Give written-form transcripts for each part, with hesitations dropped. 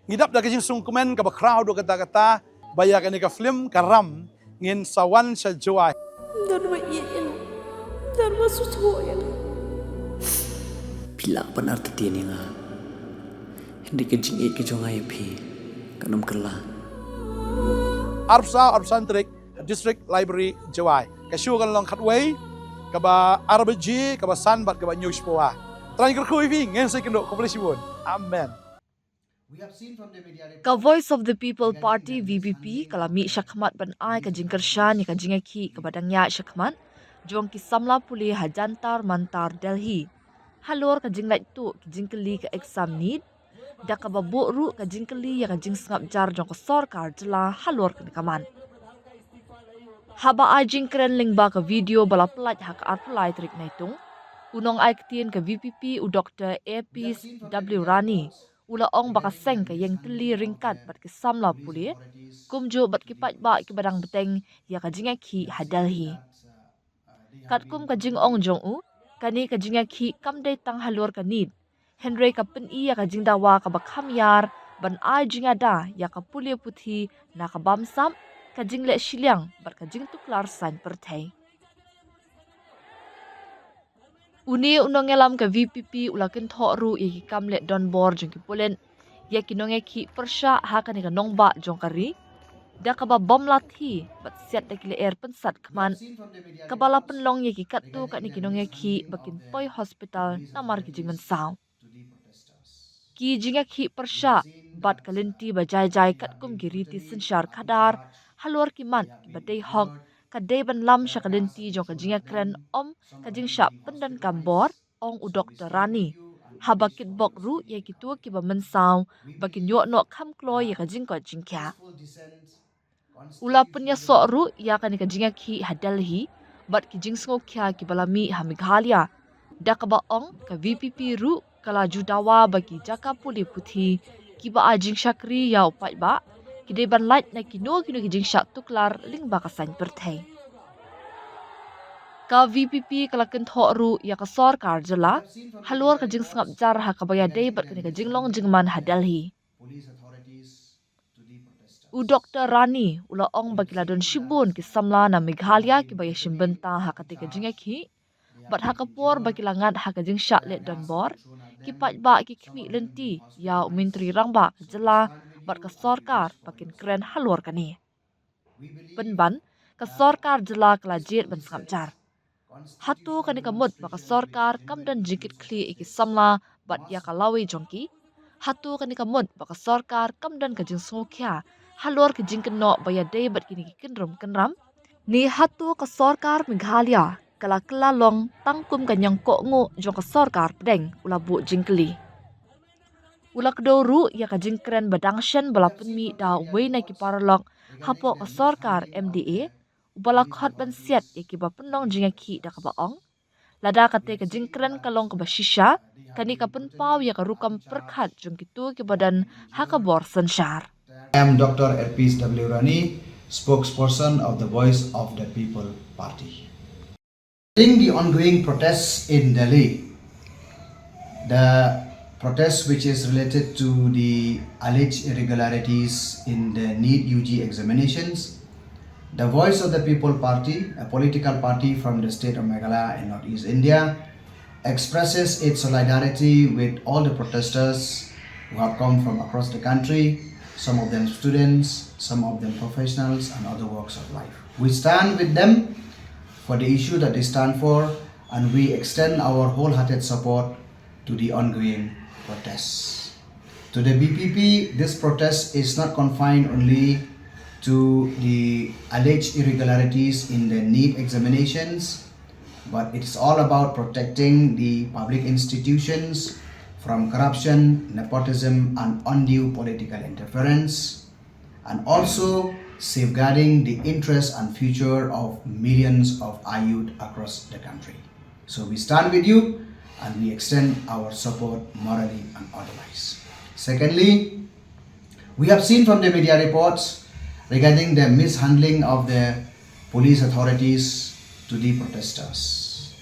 ngidap da kajing sungkumen ka ba crowd do kata-kata baya ka ni ka film karam ngin sawan sa joy. Dan iin dan masusuyan. Pila benar tetian yang hindi ka jing ke jongai pi kanam kala. Arpsantrik District Library Jawai. Kasyu kan long khatway kaba RBG kaba sanbat kaba news poa. Terang kerkui pi ngin sa kendo kompletisi won. Amen. Ka Voice of the People Party VPP kalami syakmat ban ai ka jingkershan ka jingaki ka badangnya syakmat jong ki samla puli hajantar mantar Delhi halor ka jinglait tu ki jingkeli ka exam need da ka babu ru ka jingkeli ya ka jing sngap jar jong ka sarkar jela halor ka kaman haba ai jingkren lingba ka video bala pelat hak arpulai trik naitung unong ai ktien ka VPP u Dr. Apis W Rani ula ong baka seng ka yang teli ringkat bat ki samla puli kumju bat ki pat ba ki badang beteng ya ka jinga ki hadalhi kat kum ka jing ong jong u kani ka jinga ki kam dei tang halor ka nid henry ka pen i ya ka jing dawa ka bakham yar ban ai jinga da ya ka puli puthi na ka bam sam ka jing le shiliang bat ka jing tuklar san perthai Uni unongelam ka VPP ulakin thoru yaki kamle don bor jong ki polen yaki nonge ki persha hakani ka nongba jong kari da ka ba bom lathi bat siat da kile air pensat kman kabala penlong yaki katu ka ni kinonge ki bakin poi hospital namar ki jingman saw ki jinga ki persha bat kalenti ba jai jai kat kum giriti sinshar khadar halor ki man ba dei hok kadai ban lam syakadenti jong kajinga kren om kajing syak pendan kambor ong u Dr. Rani habakit bok ru ye kitua ki ba mensaw bakin yo no kham kloy ye kajing ko jingkya ula punya sok ru ya kan kajinga ki hadalhi bat ki jing sngo kya ki balami hamighalia da ka ba ong ka VPP ru kala judawa bagi jaka puli puthi ki ba ajing syakri ya upat ba kide ban light na kino ki jing syak tuklar ling bakasan perthai ka VPP kala ken thoru ya ka sarkar jala halor ka jing sngap jar ha ka baya dei bat ka jing long jing man hadalhi u Dr. Rani ula ong bagila don shibun ki samla na Meghalaya ki baya shimbenta ha ka te ka jinga ki bat ha ka por bagila ngat ha ka jing syak le don bor ki pat ba ki khmi lenti ya umintri rangba jala bat ka sarkar bakin kren halor ka ni penban ka sarkar jala kala jet ban sngap jar hatu kani kamut baka sarkar kamdan jikit kli iki samla bat ya kalawi jongki hatu kani kamut baka sarkar kamdan ka jing sokya halor ki jing kenno baya dei bat kini kenrum kenram ni hatu ka sarkar Meghalaya kala kala long tangkum kanyang ko ngu jong ka sarkar pedeng ula bu jingkli ula kedoru ya ka jing kren badang shen bala penmi da wei ki paralok hapo ka sarkar MDA bala khot ban siat yaki ba penong jinga ki da ka ba ong lada kate ka jingkren kalong ka ba shisha kani ka pen paw ya ka rukam perkhat jong kitu ki badan ha ka bor sanshar I am Dr. Apis W Rani, spokesperson of the Voice of the People Party. During the ongoing protests in Delhi, the protest which is related to the alleged irregularities in the NEET UG examinations, the Voice of the People Party, a political party from the state of Meghalaya in Northeast India, expresses its solidarity with all the protesters who have come from across the country, some of them students, some of them professionals and other walks of life. We stand with them for the issue that they stand for, and we extend our wholehearted support to the ongoing protests. To the BPP, this protest is not confined only to the alleged irregularities in the NEET examinations, but it's all about protecting the public institutions from corruption, nepotism, and undue political interference, and also safeguarding the interests and future of millions of our youth across the country. So we stand with you and we extend our support morally and otherwise. Secondly, we have seen from the media reports regarding the mishandling of the police authorities to the protesters.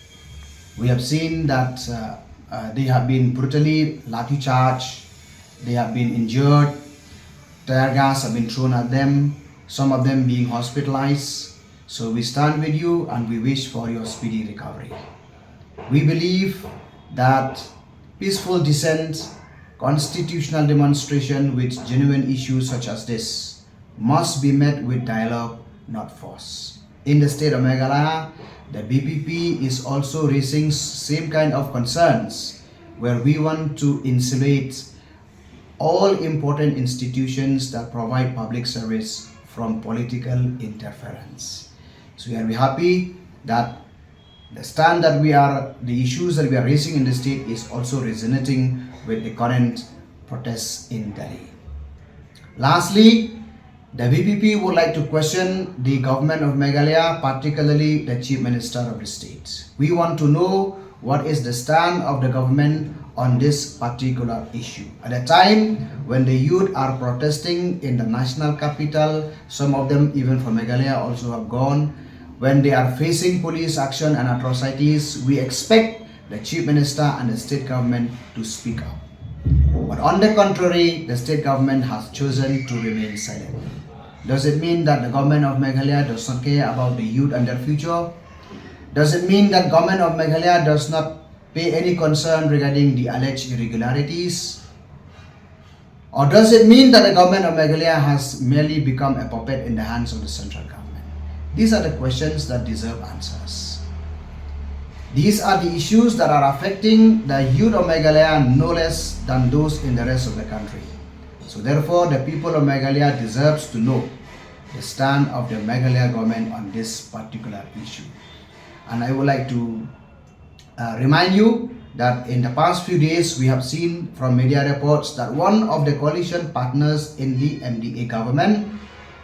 We have seen that they have been brutally lathi charged, they have been injured, tear gas have been thrown at them, some of them being hospitalized. So we stand with you and we wish for your speedy recovery. We believe that peaceful dissent, constitutional demonstration with genuine issues such as this must be met with dialogue, not force. In the state of Meghalaya, the BPP is also raising same kind of concerns where we want to insulate all important institutions that provide public service from political interference. So we are happy that the stand that the issues that we are raising in the state is also resonating with the current protests in Delhi. Lastly, the BPP would like to question the government of Meghalaya, particularly the Chief Minister of the state. We want to know what is the stand of the government on this particular issue. At a time when the youth are protesting in the national capital, some of them even from Meghalaya also have gone, when they are facing police action and atrocities, we expect the Chief Minister and the state government to speak up. But on the contrary, the state government has chosen to remain silent. Does it mean that the government of Meghalaya does not care about the youth and their future? Does it mean that government of Meghalaya does not pay any concern regarding the alleged irregularities? Or does it mean that the government of Meghalaya has merely become a puppet in the hands of the central government? These are the questions that deserve answers. These are the issues that are affecting the youth of Meghalaya no less than those in the rest of the country. So therefore, the people of Meghalaya deserves to know the stand of the Meghalaya government on this particular issue. And I would like to remind you that in the past few days, we have seen from media reports that one of the coalition partners in the MDA government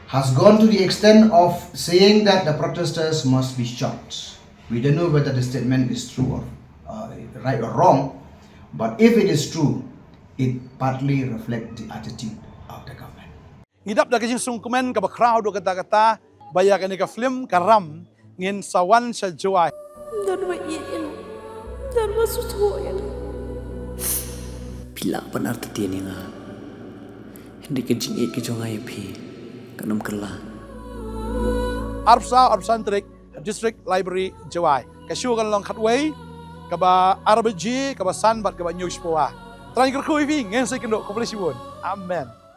has gone to the extent of saying that the protesters must be shot. We don't know whether the statement is true or right or wrong, but if it is true, it partly reflects the attitude of the government. Ngidap da kasing sungkumen ka ba crowd do kata-kata bayakan ni ka film karam ngin sawan sa Jawai. Dan ma iin. Dan ma susuyan. Pila benar tetian nga. Hindi ka jingit ka jo ngay pi. Kanam kala. Arpsantrik District Library Jawai. Kasyu kan long khatway ka ba RBG ka ba Sanbat ka ba News po. Try ko kuy ving ngin sa kindo ko Amen.